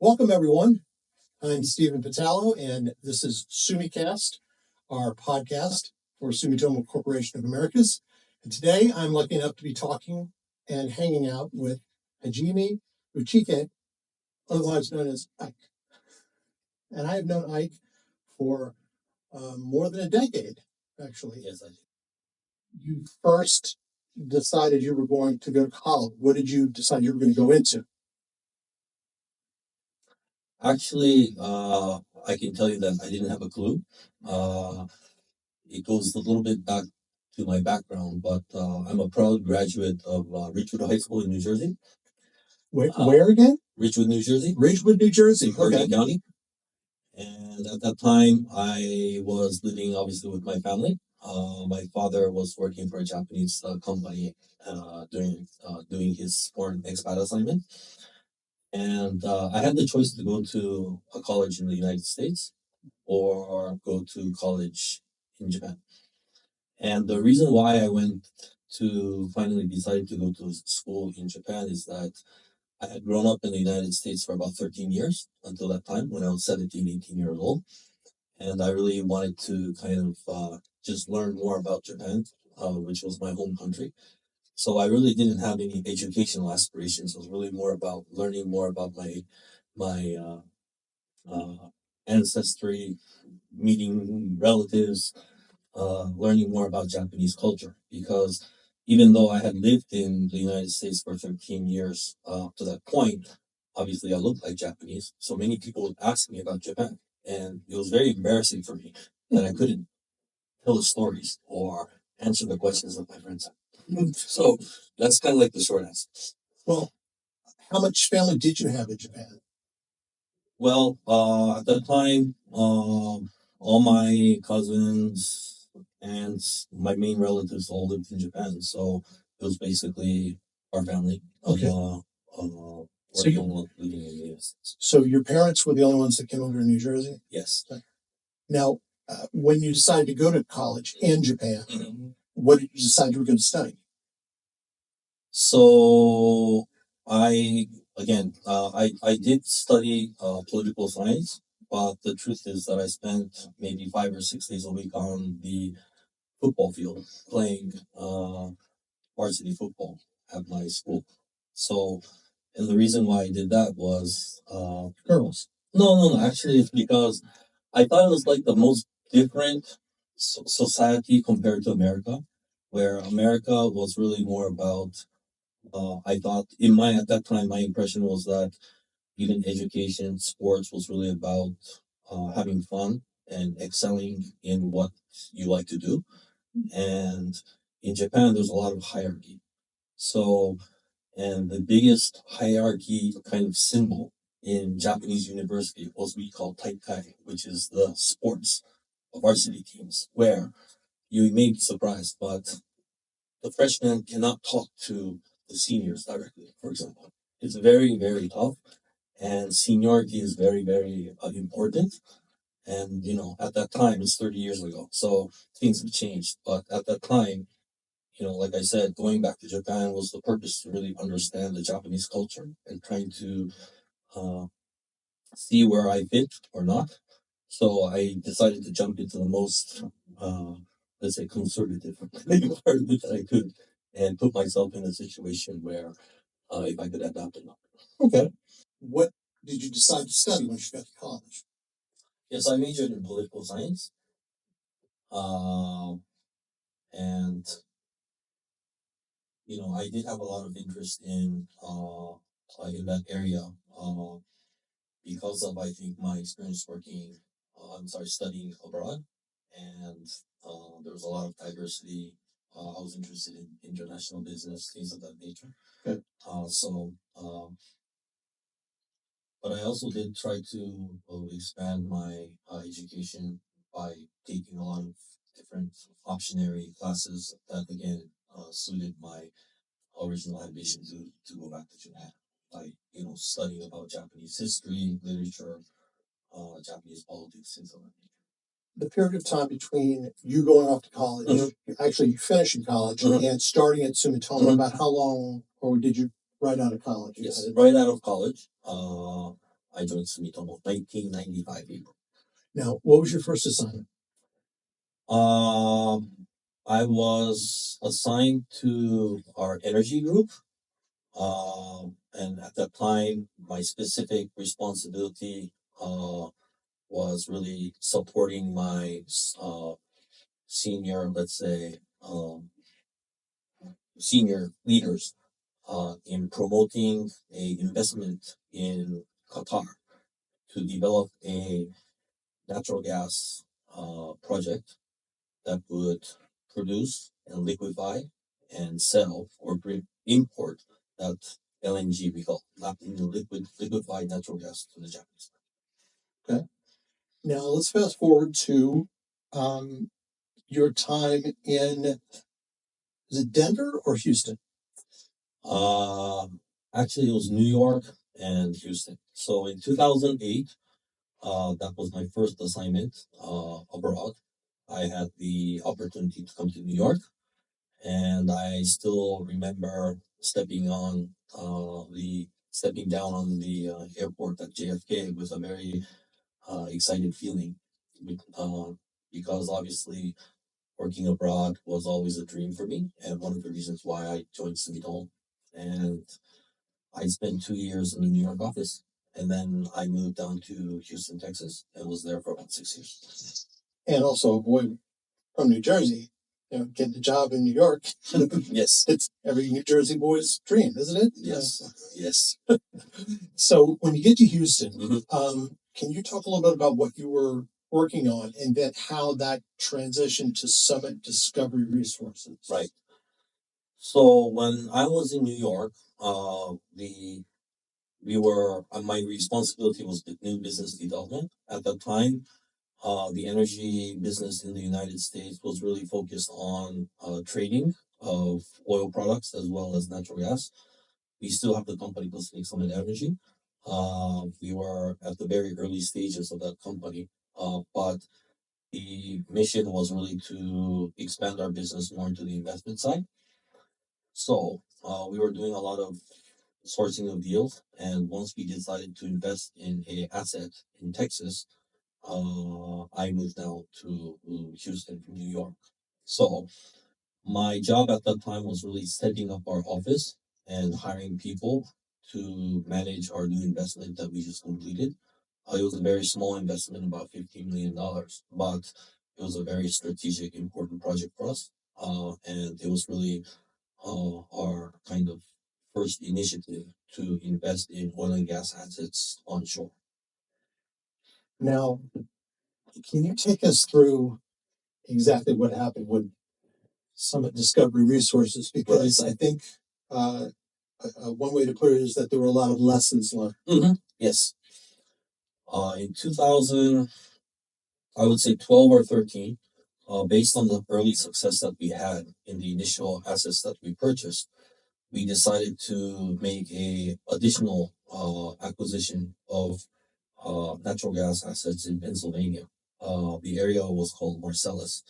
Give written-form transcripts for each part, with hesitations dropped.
Welcome, everyone. I'm Stephen Pitalo, and this is SUMICAST, our podcast for Sumitomo Corporation of Americas. And today I'm lucky enough to be talking and hanging out with Hajime Uchiike, otherwise known as Ike. And I have known Ike for more than a decade, actually. Yes, I do. You first decided you were going to go to college. What did you decide you were going to go into? Actually, I can tell you that I didn't have a clue. It goes a little bit back to my background, but I'm a proud graduate of Ridgewood High School in New Jersey. Where again? Ridgewood, New Jersey. Ridgewood, New Jersey. In Bergen County. And at that time, I was living obviously with my family. My father was working for a Japanese company doing his foreign expat assignment. And I had the choice to go to a college in the United States or go to college in Japan. And the reason why I went to finally decide to go to school in Japan is that I had grown up in the United States for about 13 years until that time when I was 17, 18 years old. And I really wanted to kind of just learn more about Japan, which was my home country. So I really didn't have any educational aspirations. It was really more about learning more about my ancestry, meeting relatives, learning more about Japanese culture. Because even though I had lived in the United States for 13 years to that point, obviously I looked like Japanese. So many people would ask me about Japan. And it was very embarrassing for me that I couldn't tell the stories or answer the questions that my friends had. So that's kind of like the short answer. Well, how much family did you have in Japan? Well, at that time, all my cousins and my main relatives all lived in Japan, so it was basically our family. Okay. So living in the U.S. So your parents were the only ones that came over to New Jersey? Yes. Now, when you decided to go to college in Japan, what did you decide you were going to study? So I did study political science, but the truth is that I spent maybe 5 or 6 days a week on the football field playing varsity football at my school. So, and the reason why I did that was Girls. No. Actually, it's because I thought it was like the most different society compared to America, where America was really more about. I thought at that time, my impression was that even education, sports was really about having fun and excelling in what you like to do. And in Japan, there's a lot of hierarchy. So, and the biggest hierarchy kind of symbol in Japanese university was we call taikai, which is the sports varsity teams, where you may be surprised, but the freshmen cannot talk to the seniors directly, for example. It's very, very tough, and seniority is very, very important. And, at that time, it's 30 years ago, so things have changed. But at that time, like I said, going back to Japan was the purpose to really understand the Japanese culture and trying to see where I fit or not. So I decided to jump into the most, let's say, conservative environment that I could and put myself in a situation where if I could adapt or not. Okay. What did you decide to study when you got to college? Yes, I majored in political science. And I did have a lot of interest in that area because of, I think, my experience studying abroad, and there was a lot of diversity. I was interested in international business, things of that nature. Okay. But I also did try to expand my education by taking a lot of different optionary classes that again suited my original ambition to go back to Japan. Like, studying about Japanese history, literature, Japanese politics, things like that. The period of time between you going off to college, actually finishing college, and starting at Sumitomo, about how long, or did you right out of college? Yes, right out of college. I joined Sumitomo 1995 April. Now, what was your first assignment? I was assigned to our energy group. And at that time, my specific responsibility was really supporting my senior, let's say, senior leaders in promoting a investment in Qatar to develop a natural gas project that would produce and liquefy and sell or import that LNG we call liquefied natural gas to the Japanese. Okay. Now let's fast forward to your time in, is it Denver or Houston? Actually, it was New York and Houston. So in 2008, that was my first assignment abroad. I had the opportunity to come to New York, and I still remember stepping down on the airport at JFK with a very excited feeling, because obviously working abroad was always a dream for me, and one of the reasons why I joined Sumitomo. And I spent 2 years in the New York office, and then I moved down to Houston, Texas, and was there for about 6 years. And also a boy from New Jersey, getting a job in New York. Yes. It's every New Jersey boy's dream, isn't it? Yes. Yes. So when you get to Houston, can you talk a little bit about what you were working on and then how that transitioned to Summit Discovery Resources? Right. So when I was in New York, my responsibility was the new business development. At that time, the energy business in the United States was really focused on trading of oil products as well as natural gas. We still have the company Pacific Summit Energy. We were at the very early stages of that company, but the mission was really to expand our business more into the investment side. So we were doing a lot of sourcing of deals, and once we decided to invest in a asset in Texas, I moved now to Houston from New York. So my job at that time was really setting up our office and hiring people to manage our new investment that we just completed. It was a very small investment, about $15 million, but it was a very strategic, important project for us. And it was really our kind of first initiative to invest in oil and gas assets onshore. Now, can you take us through exactly what happened with Summit Discovery Resources? Because I think one way to put it is that there were a lot of lessons learned. Yes. In 2000, I would say 12 or 13, based on the early success that we had in the initial assets that we purchased, we decided to make a additional acquisition of natural gas assets in Pennsylvania. The area was called Marcellus.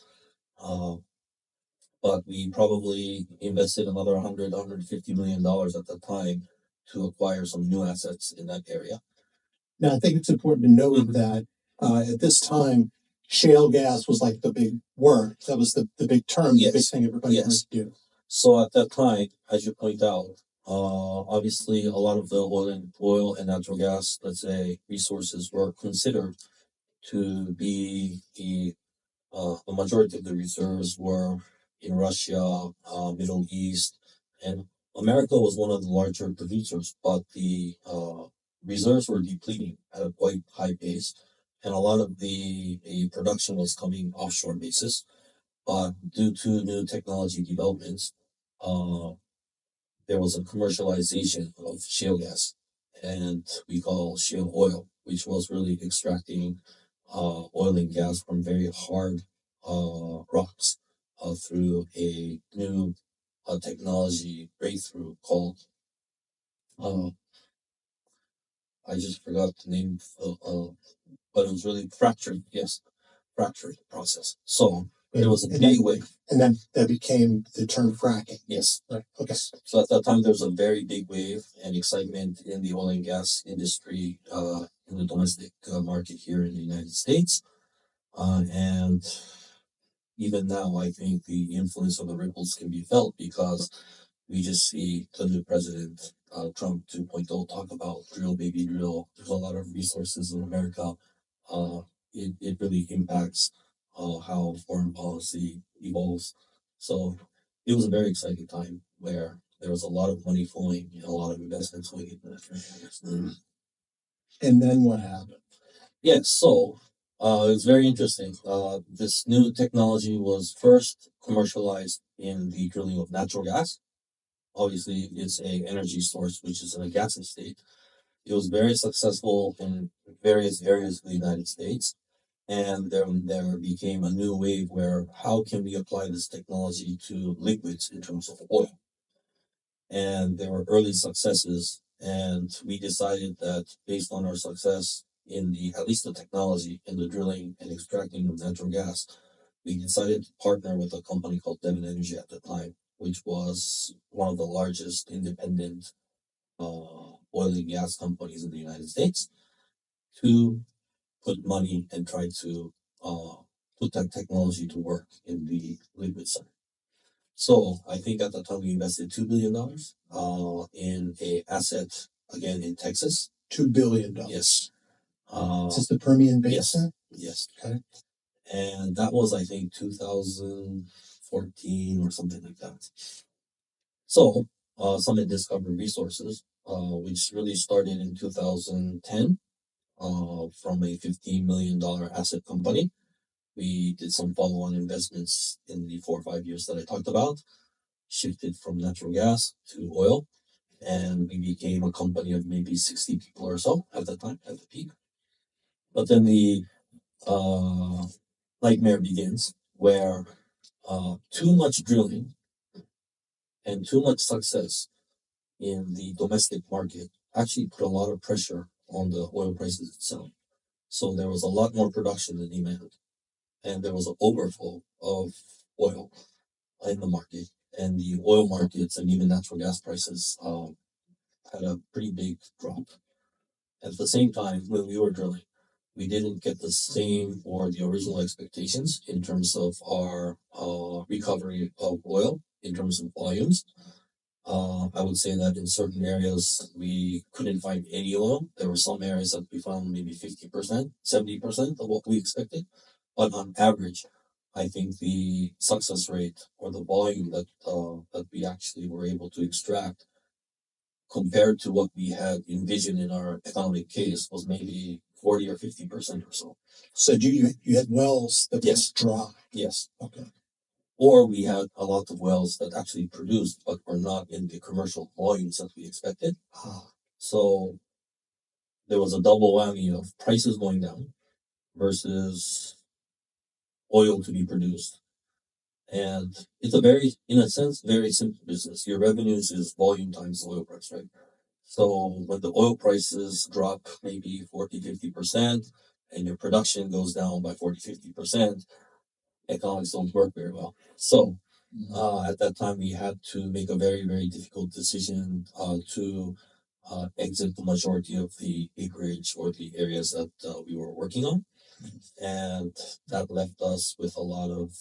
But we probably invested another $150 million at the time to acquire some new assets in that area. Now, I think it's important to note that at this time, shale gas was like the big word. That was the big term, the big thing everybody wanted to do. So at that time, as you point out, obviously a lot of the oil and natural gas, let's say, resources were considered to be the majority of the reserves were in Russia, Middle East, and America was one of the larger producers, but the reserves were depleting at a quite high pace, and a lot of the production was coming offshore basis. But due to new technology developments, there was a commercialization of shale gas, and we call shale oil, which was really extracting oil and gas from very hard rocks through a new technology breakthrough called, I just forgot the name, but it was really fractured, yes, fractured process. So There was a big wave. And then that became the term fracking. Yes. Right. Okay. So at that time, there was a very big wave and excitement in the oil and gas industry in the domestic market here in the United States. And even now, I think the influence of the ripples can be felt because we just see the new president, Trump 2.0, talk about drill, baby, drill. There's a lot of resources in America. It really impacts how foreign policy evolves. So it was a very exciting time where there was a lot of money flowing and a lot of investments going into that. And then what happened? Yes, so it was very interesting. This new technology was first commercialized in the drilling of natural gas. Obviously, it's a energy source which is in a gaseous state. It was very successful in various areas of the United States. And then there became a new wave where how can we apply this technology to liquids in terms of oil? And there were early successes, and we decided that based on our success in the at least the technology in the drilling and extracting of natural gas, we decided to partner with a company called Devon Energy at the time, which was one of the largest independent oil and gas companies in the United States, to put money and try to put that technology to work in the liquid side. So I think at the time we invested $2 billion in a asset again in Texas. $2 billion. Yes. Is this the Permian Yes. Basin? Yes. Okay. And that was I think 2014 or something like that. So Summit Discovery Resources, which really started in 2010 from a $15 million asset company. We did some follow-on investments in the 4 or 5 years that I talked about, shifted from natural gas to oil, and we became a company of maybe 60 people or so at the time, at the peak. But then the nightmare begins where too much drilling and too much success in the domestic market actually put a lot of pressure on the oil prices itself. So there was a lot more production than demand, and there was an overflow of oil in the market, and the oil markets and even natural gas prices had a pretty big drop. At the same time, when we were drilling, we didn't get the same or the original expectations in terms of our recovery of oil in terms of volumes. I would say that in certain areas we couldn't find any oil. There were some areas that we found maybe 50%, 70% of what we expected. But on average, I think the success rate or the volume that we actually were able to extract compared to what we had envisioned in our economic case was maybe 40 or 50% or so. So you had wells that Yes. were dry. Yes. Okay. Or we had a lot of wells that actually produced but were not in the commercial volumes that we expected. So there was a double whammy of prices going down versus oil to be produced. And it's a very, in a sense, very simple business. Your revenues is volume times the oil price, right? So when the oil prices drop maybe 40, 50%, and your production goes down by 40, 50%, economics don't work very well. So at that time, we had to make a very, very difficult decision to exit the majority of the acreage or the areas that we were working on. And that left us with a lot of,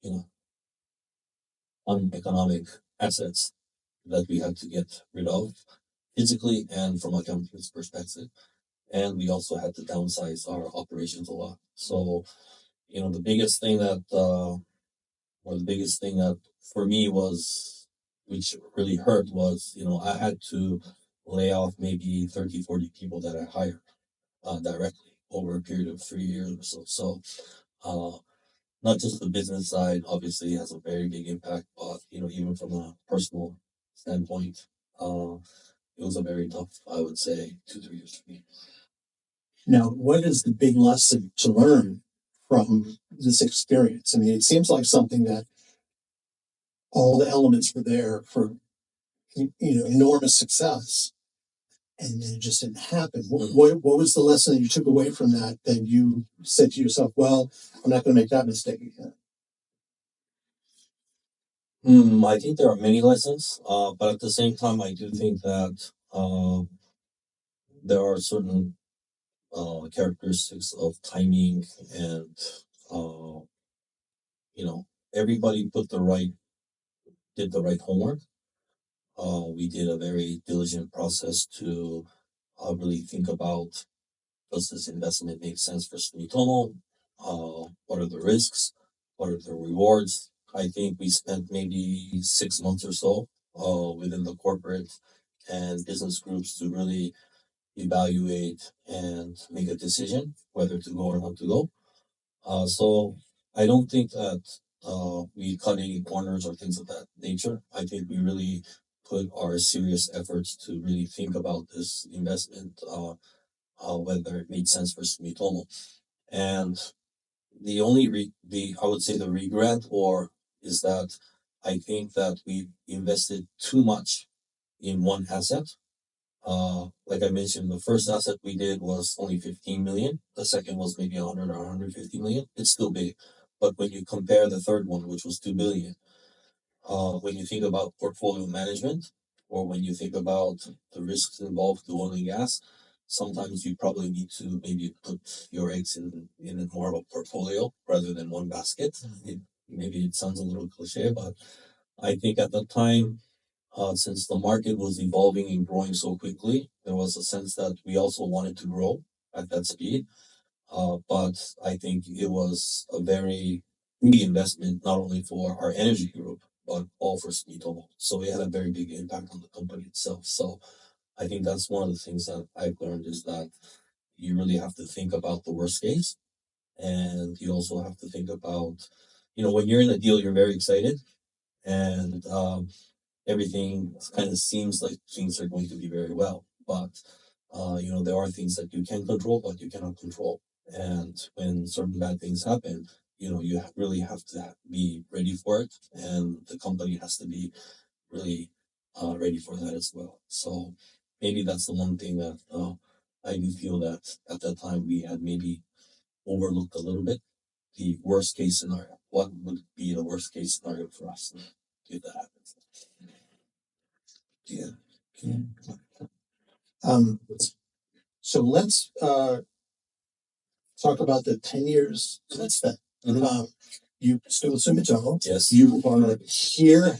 you know, uneconomic assets that we had to get rid of physically and from a company's perspective. And we also had to downsize our operations a lot. So, the biggest thing that, or the biggest thing that for me was, which really hurt was, I had to lay off maybe 30, 40 people that I hired directly over a period of 3 years or so. So, not just the business side obviously has a very big impact, but even from a personal standpoint, it was a very tough, I would say, 2-3 years for me. Now, what is the big lesson to learn from this experience? I mean, it seems like something that all the elements were there for, enormous success. and then it just didn't happen. What was the lesson that you took away from that you said to yourself, well, I'm not going to make that mistake again? I think there are many lessons, but at the same time, I do think that there are certain characteristics of timing and uh, everybody did the right homework. We did a very diligent process to really think about, does this investment make sense for Sumitomo? What are the risks? What are the rewards? I think we spent maybe 6 months or so within the corporate and business groups to really evaluate and make a decision whether to go or not to go. So I don't think that we cut any corners or things of that nature. I think we really put our serious efforts to really think about this investment, whether it made sense for Sumitomo. And the only I would say the regret or is that I think that we invested too much in one asset. Like I mentioned, the first asset we did was only 15 million. The second was maybe 100 or 150 million. It's still big. But when you compare the third one, which was 2 billion, when you think about portfolio management or when you think about the risks involved with oil and gas, sometimes you probably need to maybe put your eggs in more of a portfolio rather than one basket. Maybe it sounds a little cliche, but I think at the time, since the market was evolving and growing so quickly, there was a sense that we also wanted to grow at that speed. But I think it was a very big investment, not only for our energy group, but all for Sumitomo. So it had a very big impact on the company itself. So I think that's one of the things that I've learned is that you really have to think about the worst case. And you also have to think about, when you're in a deal, you're very excited. And everything kind of seems like things are going to be very well. But there are things that you can control, but you cannot control. And when certain bad things happen, you really have to be ready for it, and the company has to be really ready for that as well. So maybe that's the one thing that I do feel that at that time we had maybe overlooked a little bit the worst case scenario. What would be the worst case scenario for us if that happens? Yeah. Um, so let's talk about the 10 years since then. You still with Sumitomo. Yes. You are here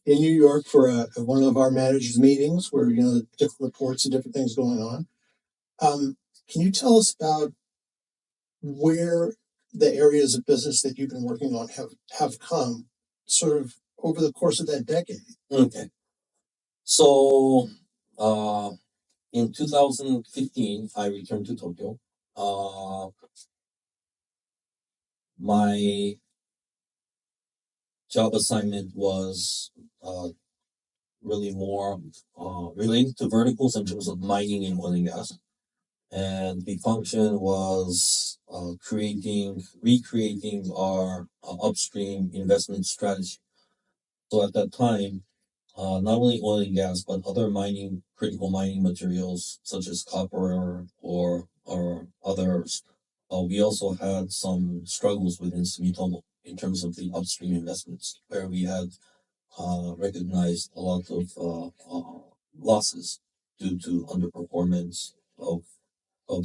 in New York for one of our managers' meetings where, different reports and different things going on. Can you tell us about where the areas of business that you've been working on have come sort of over the course of that decade? Okay. So, in 2015, I returned to Tokyo. My job assignment was really more related to verticals in terms of mining and oil and gas. And the function was recreating our upstream investment strategy. So at that time, not only oil and gas, but other critical mining materials such as copper or others. We also had some struggles within Sumitomo in terms of the upstream investments, where we had recognized a lot of losses due to underperformance of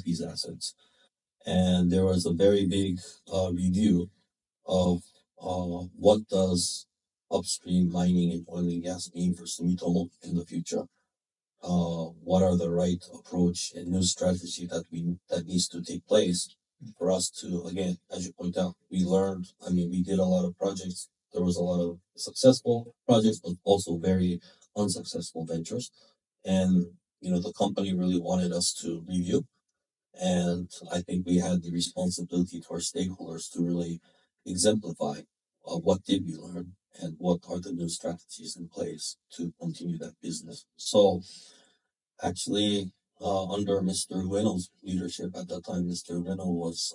these assets. And there was a very big review of what does upstream mining and oil and gas mean for Sumitomo in the future. What are the right approach and new strategy that needs to take place for us to, again, as you point out, we did a lot of projects. There was a lot of successful projects, but also very unsuccessful ventures. And, the company really wanted us to review. And I think we had the responsibility to our stakeholders to really exemplify what did we learn and what are the new strategies in place to continue that business. So actually, under Mr. Ueno's leadership at that time, Mr. Ueno was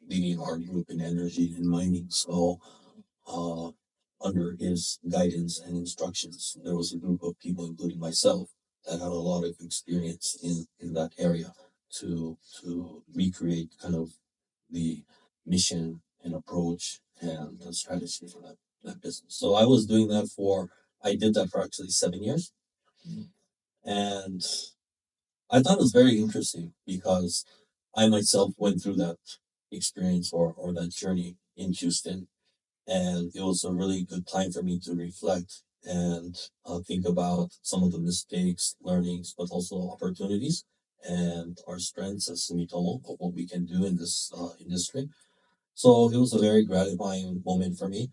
leading our group in energy and mining. So under his guidance and instructions, there was a group of people, including myself, that had a lot of experience in that area to recreate kind of the mission and approach and the strategy for that business. So I did that for actually 7 years. And I thought it was very interesting because I myself went through that experience or that journey in Houston. And it was a really good time for me to reflect and think about some of the mistakes, learnings, but also opportunities and our strengths as Sumitomo of what we can do in this industry. So it was a very gratifying moment for me.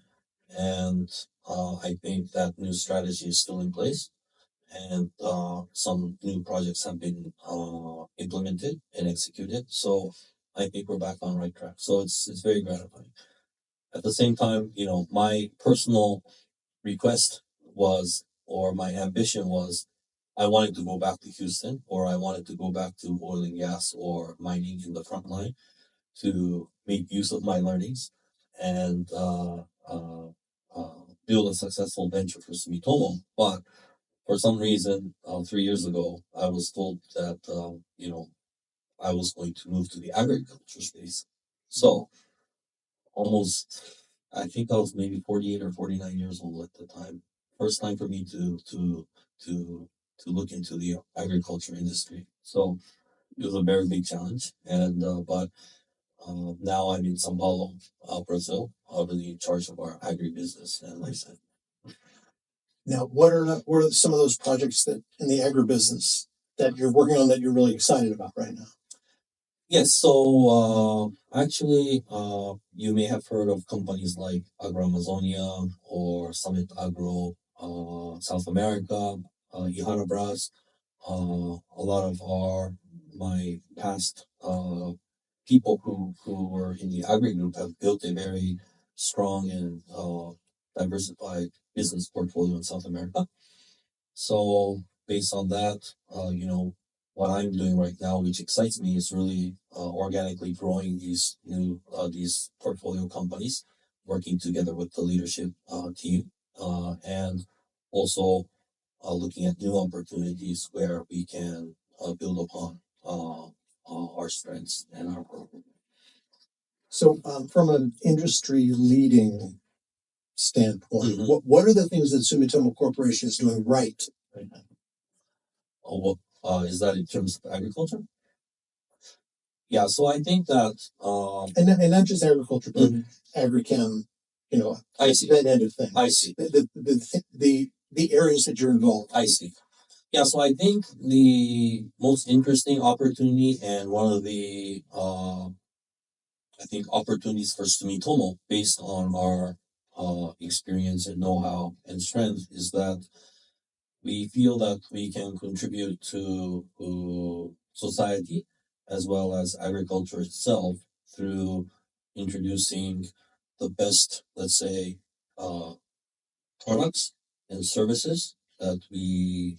And I think that new strategy is still in place. And some new projects have been implemented and executed. So I think we're back on the right track. So it's very gratifying. At the same time, my personal request was, or my ambition was, I wanted to go back to Houston, or I wanted to go back to oil and gas or mining in the front line to make use of my learnings and build a successful venture for Sumitomo. But for some reason, 3 years ago, I was told that I was going to move to the agriculture space. So almost, I think I was maybe 48 or 49 years old at the time. First time for me to look into the agriculture industry. So it was a very big challenge, and but now I'm in São Paulo, Brazil, really in charge of our agribusiness and life science. Now, what are some of those projects that in the agribusiness that you're working on that you're really excited about right now? Yes, so actually, you may have heard of companies like Agro-Amazonia or Summit Agro, South America, Ihanabras. A lot of my past people who were in the agri group have built a very strong and diversified business portfolio in South America. So based on that, what I'm doing right now, which excites me, is really organically growing these portfolio companies, working together with the leadership team, and also looking at new opportunities where we can build upon our strengths and our program. So, from an industry leading standpoint, Mhm. what are the things that Sumitomo Corporation is doing right now? What is that in terms of agriculture? Yeah, so I think that And not just agriculture, but agrichem, I see. that end of thing. I see. The areas that you're involved. I see. Yeah, so I think the most interesting opportunity and one of the I think opportunities for Sumitomo based on our experience and know-how and strength is that we feel that we can contribute to society as well as agriculture itself through introducing the best, let's say, uh, products and services that we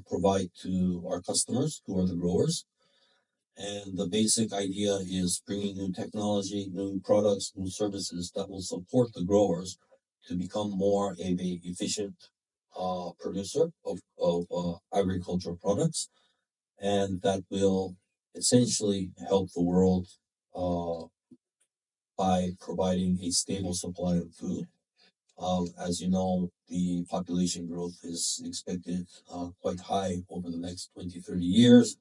provide to our customers, who are the growers. And the basic idea is bringing new technology, new products, new services that will support the growers to become more of a efficient producer of agricultural products, and that will essentially help the world uh, by providing a stable supply of food. As you know, the population growth is expected quite high over the next 20, 30 years.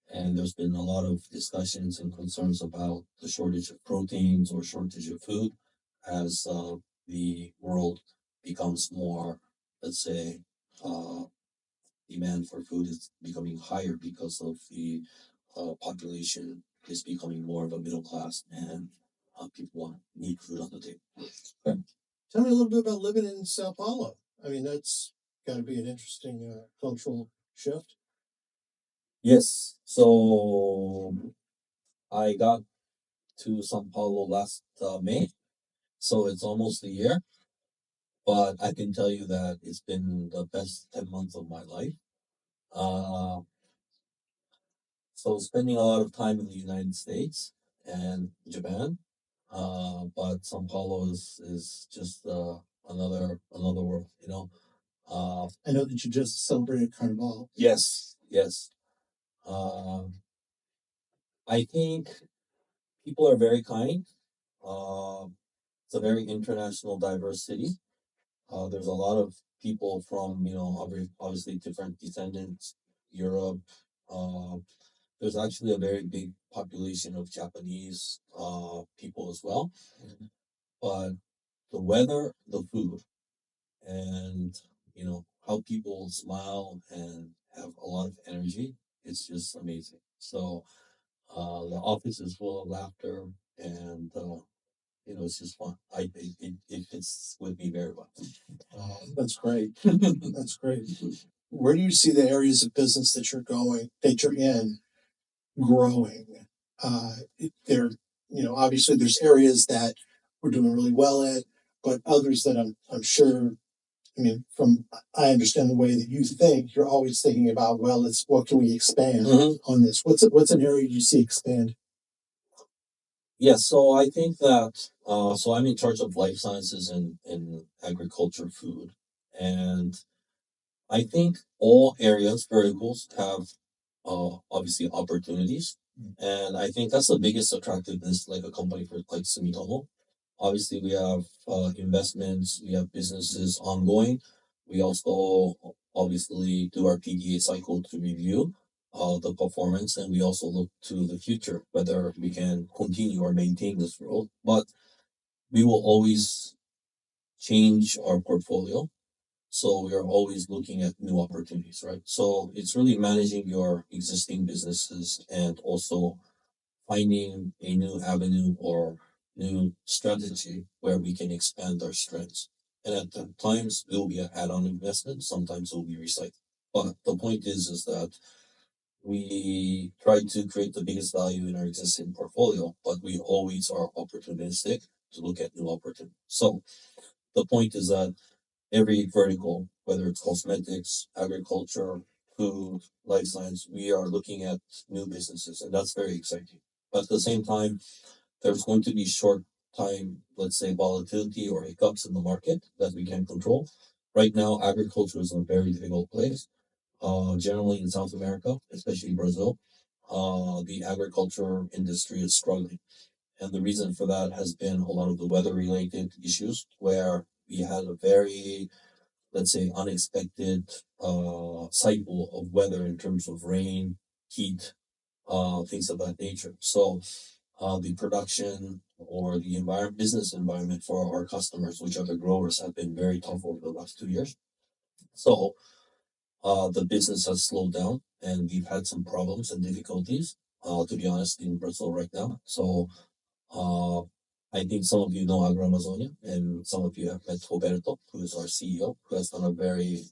And there's been a lot of discussions and concerns about the shortage of proteins or shortage of food as the world becomes more, let's say, uh, demand for food is becoming higher because of the population is becoming more of a middle class and people need food on the table. Okay. Tell me a little bit about living in Sao Paulo. I mean, that's got to be an interesting cultural shift. Yes, so I got to Sao Paulo last May, so it's almost a year. But I can tell you that it's been the best 10 months of my life. Uh, so spending a lot of time in the United States and Japan, but Sao Paulo is just another world. I know that you just celebrated Carnival. Yes. I think people are very kind. It's a very international, diverse city. There's a lot of people from, obviously different descendants, Europe. Uh, there's actually a very big population of Japanese people as well. But the weather, the food, and how people smile and have a lot of energy, it's just amazing. So the office is full of laughter, and it's just fun. It fits with me very well. That's great. That's great. Where do you see the areas of business that you're in, growing? There, obviously there's areas that we're doing really well at, but others that I'm sure. I mean, I understand the way that you think. You're always thinking about, well, what can we expand on this? What's an area you see expand? Yes, so I think that so I'm in charge of life sciences and agriculture, food, and I think all areas, verticals have obviously opportunities, and I think that's the biggest attractiveness, like a company for like Sumitomo. Obviously, we have investments, we have businesses ongoing. We also obviously do our PDA cycle to review the performance, and we also look to the future, whether we can continue or maintain this growth. But we will always change our portfolio. So we are always looking at new opportunities, right? So it's really managing your existing businesses and also finding a new avenue or new strategy where we can expand our strengths. And at times it will be an add-on investment, sometimes it will be recycled. But the point is that we try to create the biggest value in our existing portfolio, but we always are opportunistic to look at new opportunities. So the point is that every vertical, whether it's cosmetics, agriculture, food, life science, we are looking at new businesses, and that's very exciting. But at the same time, there's going to be short time, let's say, volatility or hiccups in the market that we can control. Right now, agriculture is in a very difficult place. Generally in South America, especially Brazil, the agriculture industry is struggling. And the reason for that has been a lot of the weather related issues where we had a very, let's say, unexpected cycle of weather in terms of rain, heat, things of that nature. So the production or the business environment for our customers, which are the growers, have been very tough over the last 2 years. So the business has slowed down, and we've had some problems and difficulties, to be honest, in Brazil right now. So uh, I think some of you know Agro-Amazonia, and some of you have met Roberto, who is our CEO, who has done a very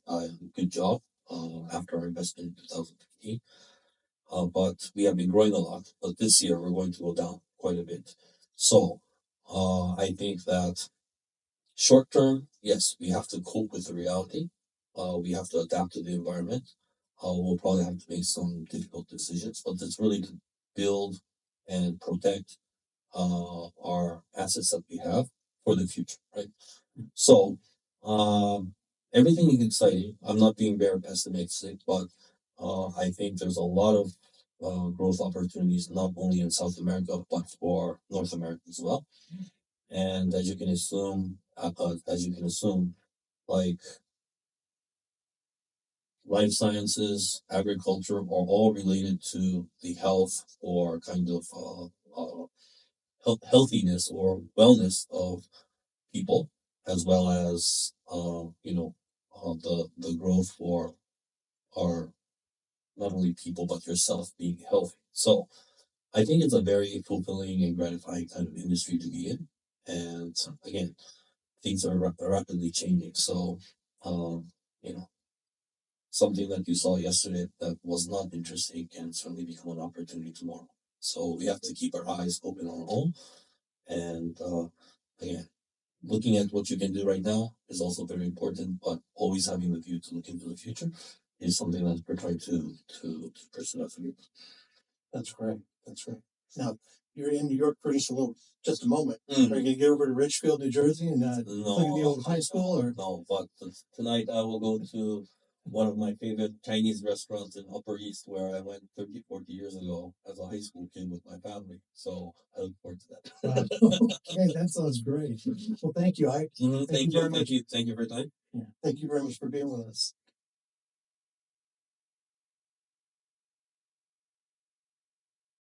good job after our investment in 2015. But we have been growing a lot. But this year we're going to go down quite a bit. So I think that short term, yes, we have to cope with the reality. We have to adapt to the environment. We'll probably have to make some difficult decisions, but it's really to build and protect our assets that we have for the future, right? So everything is exciting. I'm not being very pessimistic, but I think there's a lot of growth opportunities not only in South America but for North America as well. And as you can assume, like life sciences, agriculture are all related to the health or kind of healthiness or wellness of people, as well as the growth for our not only people but yourself being healthy. So I think it's a very fulfilling and gratifying kind of industry to be in. And again, things are rapidly changing. So, you know, something that you saw yesterday that was not interesting can certainly become an opportunity tomorrow. So we have to keep our eyes open on all. And again, looking at what you can do right now is also very important, but always having the view to look into the future is something that we're trying to pursue as a group. That's great. That's great. Now, you're in New York for just a moment. Are Mm. you going to get over to Richfield, New Jersey, and look at the No, old high school? Or no, but tonight I will go to one of my favorite Chinese restaurants in Upper East where I went 30, 40 years ago as a high school kid with my family. So I look forward to that. Wow. Okay, that sounds great. Well, thank you. Thank Thank you very much. Thank you for your time. Yeah, thank you very much for being with us.